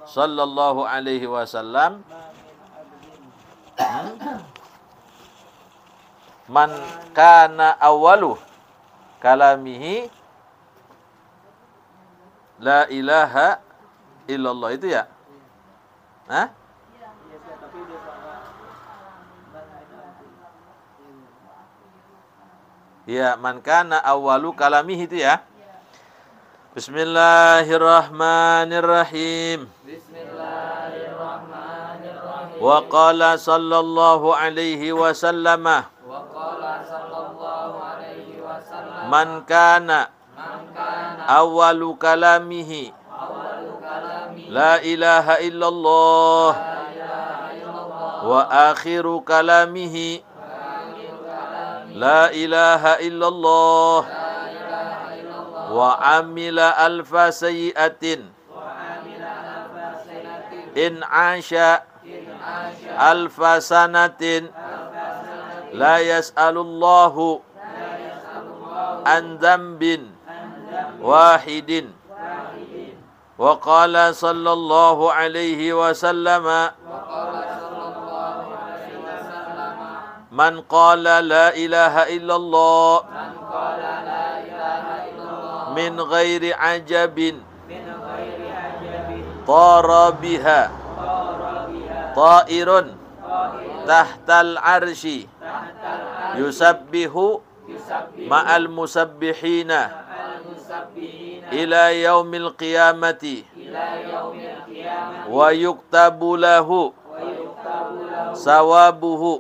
sallallahu alaihi wasallam man kana awwalu kalamihi la ilaha illallah, itu ya? Hah? Ya, man kana awwalu kalamihi itu ya. Bismillahirrahmanirrahim. Bismillahirrahmanirrahim. Wa qala sallallahu alaihi wasallam. Man kana awwalu kalamihi la ilaha illallah wa akhiru kalamihi la ilaha illallah wa amila alfa sayyi'atin in asha alfa sanatin la yas'alullahu an dzambin wahidin. Wa qala sallallahu alaihi wasallam man qala la ilaha illallah min ghairi ajabin tara biha ta'irun tahtal arshi yusabbihu ma'al musabbihina ila yaumil qiyamati wa yuktabu lahu sawabuhu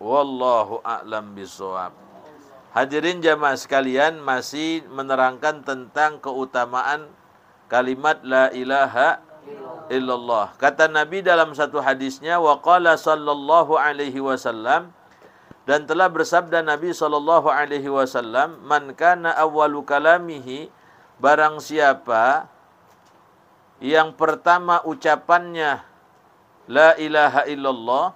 wallahu a'lam bishawab. Hadirin jamaah sekalian, masih menerangkan tentang keutamaan kalimat la ilaha illallah. Kata Nabi dalam satu hadisnya, wa qala sallallahu alaihi wasallam, dan telah bersabda Nabi sallallahu alaihi wasallam, man kana awwalu kalamihi, barang siapa yang pertama ucapannya la ilaha illallah,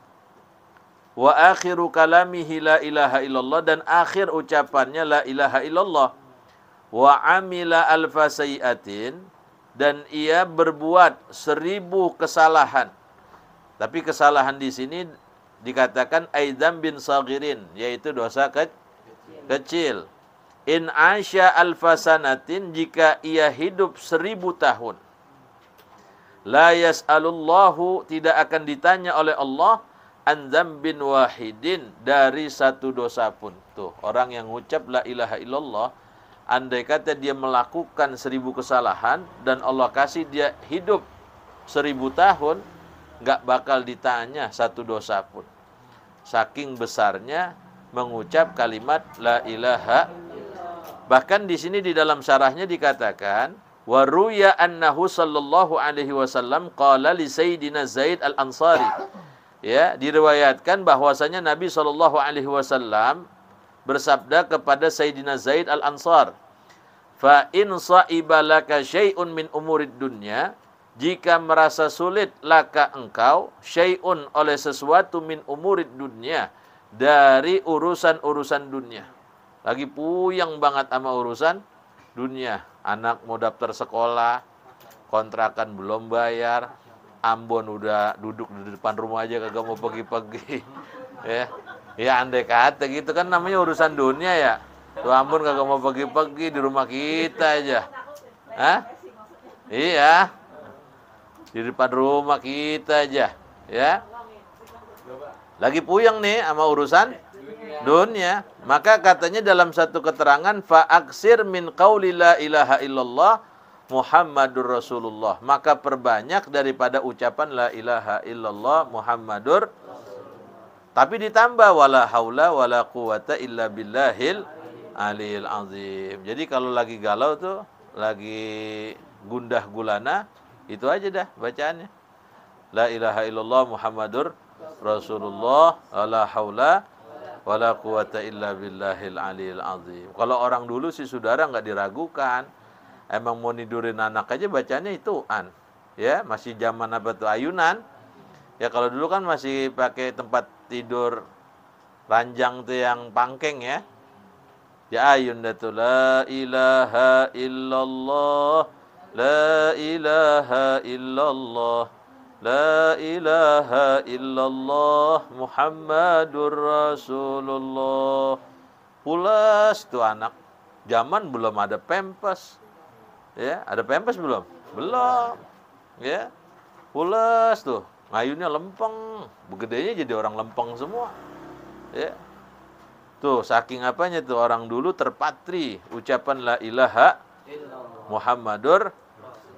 wa akhiru kalamihi la ilaha illallah, dan akhir ucapannya la ilaha illallah, wa amila alfa sayyi'atin, dan ia berbuat 1000 kesalahan. Tapi kesalahan di sini dikatakan aidzam bin saghirin, yaitu dosa kecil. In asya alfa sanatin, jika ia hidup 1000 tahun. La yas'alullahu, tidak akan ditanya oleh Allah an dzambin wahidin, dari satu dosa pun. Tuh, orang yang ucap la ilaha illallah, andai kata dia melakukan 1000 kesalahan dan Allah kasih dia hidup 1000 tahun, nggak bakal ditanya satu dosa pun. Saking besarnya mengucap kalimat la ilaha. Bahkan di sini di dalam syarahnya dikatakan, wa ruya annahu sallallahu alaihi wasallam qala li sayyidina Zaid al-Ansari. Ya, diriwayatkan bahwasanya Nabi sallallahu alaihi wasallam bersabda kepada Sayyidina Zaid al-Ansar, fa in sa'iba laka syai'un min umurid dunya, jika merasa sulit laka engkau syai'un, oleh sesuatu, min umurid dunya, dari urusan-urusan dunia. Lagi puyeng banget sama urusan dunia. Anak mau daftar sekolah, kontrakan belum bayar, Ambon udah duduk di depan rumah aja kagak mau pergi-pergi. Ya andai kata gitu kan namanya urusan dunia ya. Tuh Ambon kagak mau pergi-pergi, di rumah kita aja. Hah? Iya. Di depan rumah kita aja, ya. Lagi puyeng nih sama urusan dunia. Maka katanya dalam satu keterangan, fa aksir min qauli la ilaha illallah Muhammadur Rasulullah, maka perbanyak daripada ucapan la ilaha illallah Muhammadur. Tapi ditambah wala haula wala quwata illa billahil aliyil azim. Jadi kalau lagi galau tuh, lagi gundah gulana, itu aja dah bacaannya. La ilaha illallah Muhammadur Rasulullah, wala haula wala quwata illa billahil aliyil azim. Kalau orang dulu sih saudara nggak diragukan. Emang mau nidurin anak aja bacanya ituan. Ya, masih zaman apa tuh, ayunan. Ya kalau dulu kan masih pakai tempat tidur ranjang tuh yang pangkeng ya. Ya ayun datu la ilaha illallah La ilaha illallah. La ilaha illallah Muhammadur Rasulullah. Pulas tuh anak. Zaman belum ada Pampers. Ya, ada Pampers belum? Belum. Ya. Pulas tuh. Ngayunnya lempeng. Begedenya jadi orang lempeng semua. Ya. Tuh, saking apanya tuh orang dulu terpatri ucapan la ilaha Muhammadur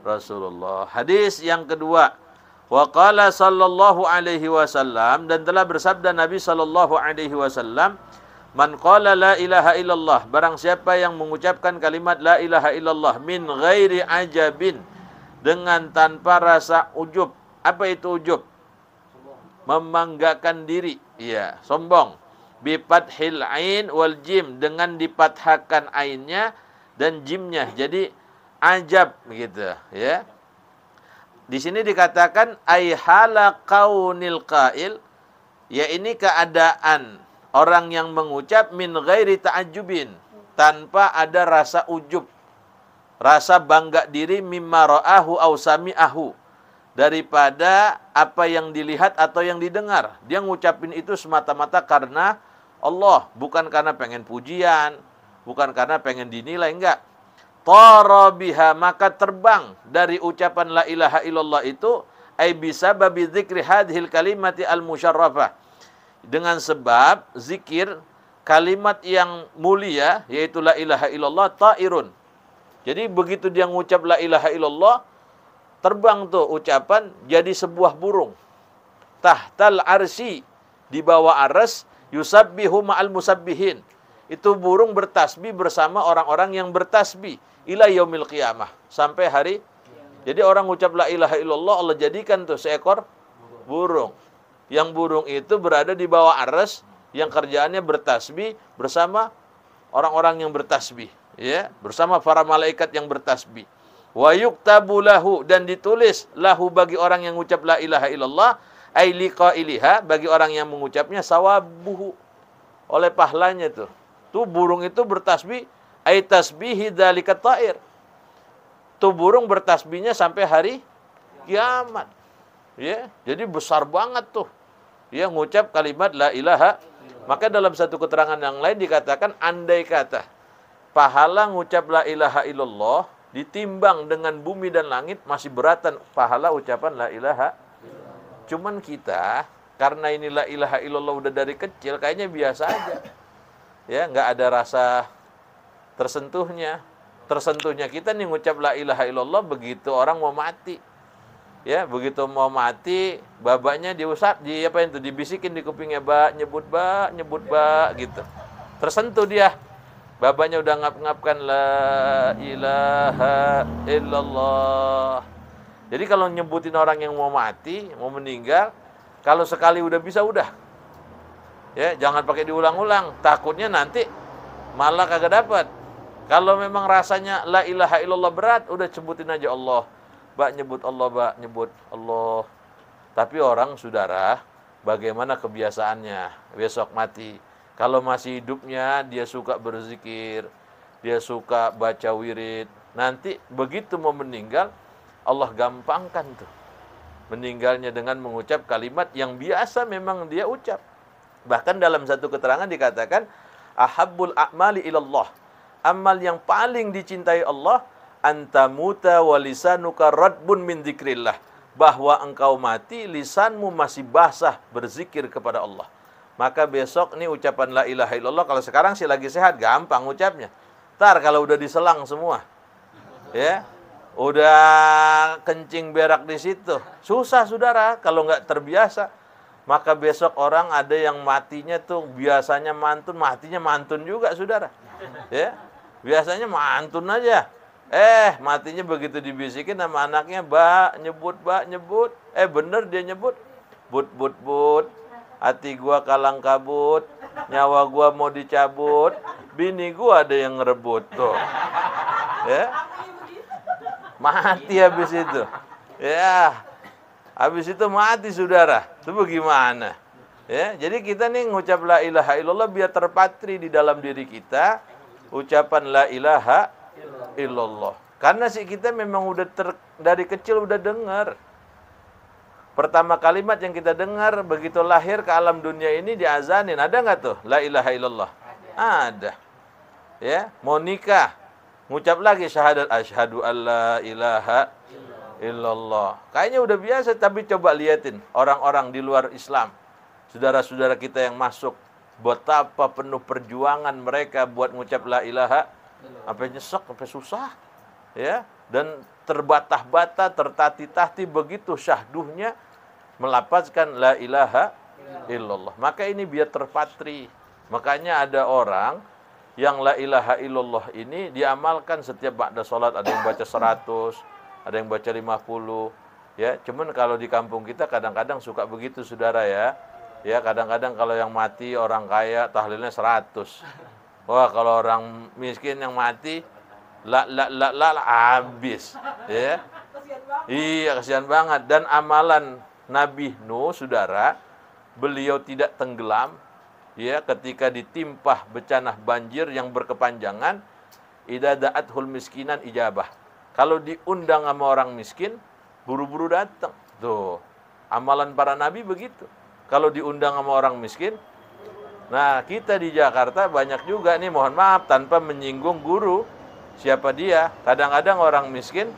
Rasulullah. Hadis yang kedua, wa qala sallallahu alaihi wasallam, dan telah bersabda Nabi sallallahu alaihi wasallam, man qala la ilaha illallah, barang siapa yang mengucapkan kalimat la ilaha illallah min ghairi ajabin, dengan tanpa rasa ujub. Apa itu ujub? Membanggakan diri, iya, sombong. Bi fathil ain wal jim, dengan dipathahkan ainnya dan jimnya. Jadi ajab gitu, ya. Di sini dikatakan ai hala qaunil qail, ya ini keadaan orang yang mengucap min ghairi ta'ajjubin, tanpa ada rasa ujub, rasa bangga diri, mimma ra'ahu aw sami'ahu, daripada apa yang dilihat atau yang didengar. Dia ngucapin itu semata-mata karena Allah, bukan karena pengen pujian, bukan karena pengen dinilai, enggak. Tara biha, maka terbang dari ucapan la ilaha illallah itu, ai bisababi dzikri hadhil kalimati al-musyarrafah, dengan sebab zikir kalimat yang mulia yaitu la ilaha illallah, ta'irun. Jadi begitu dia ngucap la ilaha illallah, terbang tuh ucapan jadi sebuah burung. Tahtal arsy, di bawah arsy, yusabbihu ma'al musabbihin. Itu burung bertasbih bersama orang-orang yang bertasbih ila yaumil qiyamah, sampai hari. Jadi orang ucap la ilaha illallah, Allah jadikan tuh seekor burung. Yang burung itu berada di bawah arsy, yang kerjaannya bertasbih bersama orang-orang yang bertasbih, ya, bersama para malaikat yang bertasbih. Wa yuktabu lahu, dan ditulis lahu bagi orang yang ucap la ilaha illallah, ai liqailiha, bagi orang yang mengucapnya, sawabuhu, oleh pahalanya tuh. Tuh burung itu bertasbih, ai tasbihi dzalika ta'ir. Tuh burung bertasbihnya sampai hari kiamat. Ya, jadi besar banget tuh. Ya, ngucap kalimat la ilaha. Maka dalam satu keterangan yang lain dikatakan, andai kata pahala ngucap la ilaha illallah ditimbang dengan bumi dan langit, masih beratan pahala ucapan la ilaha. Cuman kita, karena ini la ilaha illallah udah dari kecil, kayaknya biasa aja. Ya, nggak ada rasa tersentuhnya. Tersentuhnya kita nih ngucap la ilaha illallah begitu orang mau mati. Ya, begitu mau mati, babanya diusap, apa itu, dibisikin di kupingnya, nyebut ba gitu. Tersentuh dia. Babanya udah ngap-ngapkan la ilaha illallah. Jadi kalau nyebutin orang yang mau mati, mau meninggal, kalau sekali udah bisa udah. Ya, jangan pakai diulang-ulang, takutnya nanti malah kagak dapat. Kalau memang rasanya la ilaha illallah berat, udah sebutin aja Allah. Nyebut Allah, nyebut Allah. Tapi orang, saudara, bagaimana kebiasaannya besok mati? Kalau masih hidupnya dia suka berzikir, dia suka baca wirid. Nanti begitu mau meninggal, Allah gampangkan tuh meninggalnya dengan mengucap kalimat yang biasa memang dia ucap. Bahkan dalam satu keterangan dikatakan, ahabbul a'mali ilallah, amal yang paling dicintai Allah, antamuta wa lisanuka radbun min dzikrillah, bahwa engkau mati lisanmu masih basah berzikir kepada Allah. Maka besok nih ucapan la ilaha illallah, kalau sekarang sih lagi sehat, gampang ucapnya. Ntar kalau udah diselang semua, ya, udah kencing berak di situ, susah saudara kalau nggak terbiasa. Maka besok orang ada yang matinya tuh biasanya mantun, matinya mantun juga saudara. Ya, biasanya mantun aja. Matinya begitu dibisikin sama anaknya, nyebut, bener dia nyebut, but. Hati gua kalang kabut, nyawa gua mau dicabut, bini gua ada yang ngerebut tuh. Ya. Mati habis itu. Ya. Habis itu mati saudara. Itu bagaimana? Ya, jadi kita nih ngucap la ilaha illallah biar terpatri di dalam diri kita ucapan la ilaha illallah. Karena sih kita memang udah dari kecil udah dengar. Pertama kalimat yang kita dengar begitu lahir ke alam dunia ini diazanin. Ada nggak tuh? La ilaha illallah. Ada. Ya, mau nikah, ngucap lagi syahadat asyhadu alla ilaha illallah. Kayaknya udah biasa, tapi coba liatin orang-orang di luar Islam. Saudara-saudara kita yang masuk, betapa penuh perjuangan mereka buat ngucap la ilaha, sampai nyesek, sampai susah. Ya, dan terbatah-batah, tertatih-tatih begitu syahduhnya melapazkan la ilaha illallah. Maka ini biar terpatri. Makanya ada orang yang la ilaha illallah ini diamalkan setiap ba'da salat, ada yang baca 100, ada yang baca 50. Ya, cuman kalau di kampung kita kadang-kadang suka begitu saudara ya. Ya, kadang-kadang kalau yang mati orang kaya tahlilnya 100. Wah, kalau orang miskin yang mati la habis. Ya. Iya, kasihan banget. Dan amalan Nabi Nuh, saudara, beliau tidak tenggelam, ya, ketika ditimpah bencana banjir yang berkepanjangan, idza da'athul miskinan ijabah. Kalau diundang sama orang miskin, buru-buru datang. Tuh, amalan para nabi begitu. Kalau diundang sama orang miskin, nah kita di Jakarta banyak juga nih, mohon maaf, tanpa menyinggung guru, siapa dia, kadang-kadang orang miskin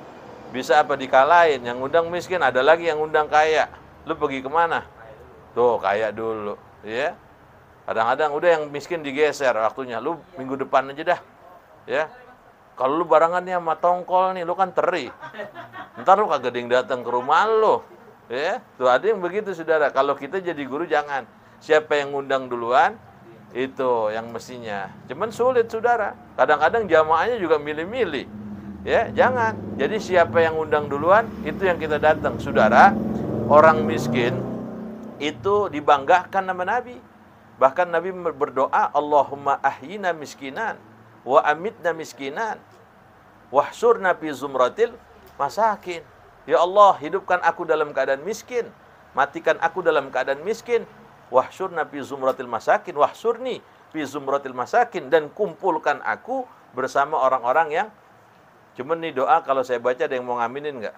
bisa apa dikalahin, yang undang miskin, ada lagi yang undang kaya. Lu pergi kemana? Tuh, kaya dulu, ya. Kadang-kadang udah yang miskin digeser waktunya. Lu minggu depan aja dah, ya. Kalau lu barengannya sama tongkol nih, lu kan teri. Ntar lu kagak datang ke rumah lu, ya. Tuh ada yang begitu, saudara. Kalau kita jadi guru jangan. Siapa yang undang duluan, itu yang mestinya. Cuman sulit, saudara. Kadang-kadang jamaahnya juga milih-milih. Ya, jangan. Jadi siapa yang undang duluan, itu yang kita datang. Saudara, orang miskin itu dibanggakan nama Nabi. Bahkan Nabi berdoa, Allahumma ahyina miskinan, wa amitna miskinan, wahsurna fi zumratil masakin. Ya Allah, hidupkan aku dalam keadaan miskin, matikan aku dalam keadaan miskin, wahsurna fi zumratil masakin, wahsurni fi zumratil masakin, dan kumpulkan aku bersama orang-orang yang. Cuman nih doa kalau saya baca ada yang mau ngaminin nggak?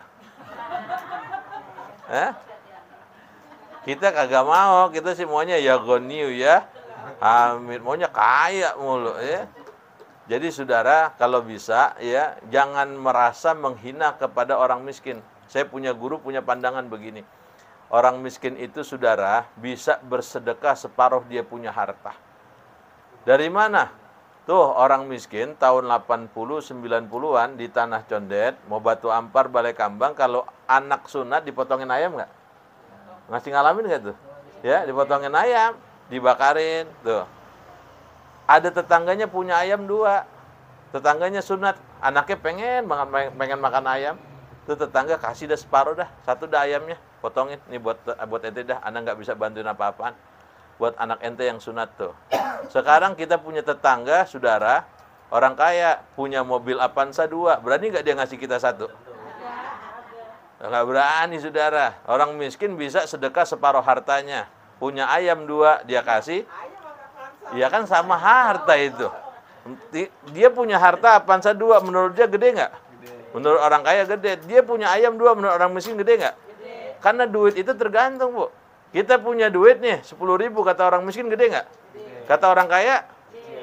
Kita kagak mau, kita sih maunya ya goniu ya, amin, maunya kaya mulu ya. Jadi saudara, kalau bisa ya jangan merasa menghina kepada orang miskin. Saya punya guru punya pandangan begini. Orang miskin itu saudara bisa bersedekah separuh dia punya harta. Dari mana? Tuh orang miskin tahun 80 90-an di Tanah Condet, mau Batu Ampar, Balai Kambang, kalau anak sunat dipotongin ayam nggak? Ngasih ngalamin nggak tuh? Ya, dipotongin ayam, dibakarin tuh. Ada tetangganya punya ayam 2. Tetangganya sunat, anaknya pengen makan ayam. Tuh tetangga kasih dah separuh dah, 1 dah ayamnya, potongin. Nih buat ente dah, anak nggak bisa bantuin apa-apaan. Buat anak ente yang sunat tuh. Sekarang kita punya tetangga, saudara, orang kaya, punya mobil Avanza 2. Berani nggak dia ngasih kita 1? Nggak berani, saudara. Orang miskin bisa sedekah separuh hartanya. Punya ayam 2, dia kasih. Ya kan sama harta itu. Dia punya harta Avanza 2, menurut dia gede nggak? Menurut orang kaya gede. Dia punya ayam 2, menurut orang miskin gede nggak? Karena duit itu tergantung, Bu. Kita punya duit nih 10.000, kata orang miskin gede nggak? Kata orang kaya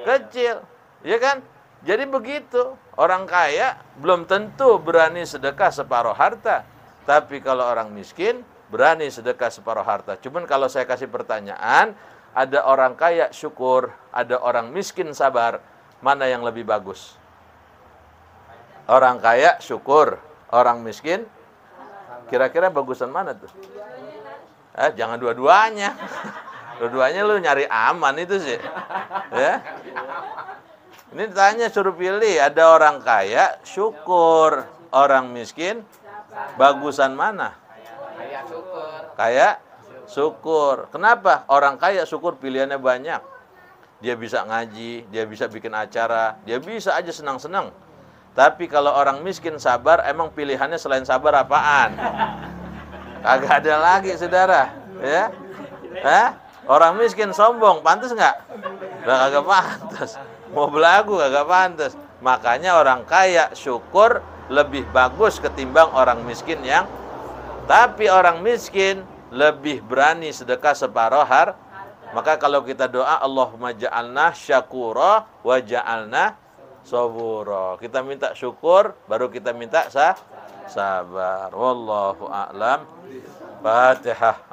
kecil, ya kan? Jadi begitu. Orang kaya belum tentu berani sedekah separuh harta, tapi kalau orang miskin berani sedekah separuh harta. Cuman kalau saya kasih pertanyaan, ada orang kaya syukur, ada orang miskin sabar, mana yang lebih bagus? Orang kaya syukur, orang miskin kira-kira bagusan mana tuh? Jangan dua-duanya. Dua-duanya lu nyari aman itu sih. Ya. Ini tanya suruh pilih, ada orang kaya syukur, orang miskin bagusan mana? Kaya syukur. Kaya syukur. Kenapa? Orang kaya syukur pilihannya banyak. Dia bisa ngaji, dia bisa bikin acara, dia bisa aja senang-senang. Tapi kalau orang miskin sabar, emang pilihannya selain sabar apaan? Kagak ada lagi, saudara. Ya, orang miskin sombong, pantas nggak? Udah kagak pantas. Mau belagu kagak pantas. Makanya orang kaya syukur, lebih bagus ketimbang orang miskin yang, tapi orang miskin lebih berani sedekah separuh maka kalau kita doa Allahumma ja'alna syakura wa ja'alna sabura. Kita minta syukur baru kita minta sabar. Wallahu a'lam. Fatihah.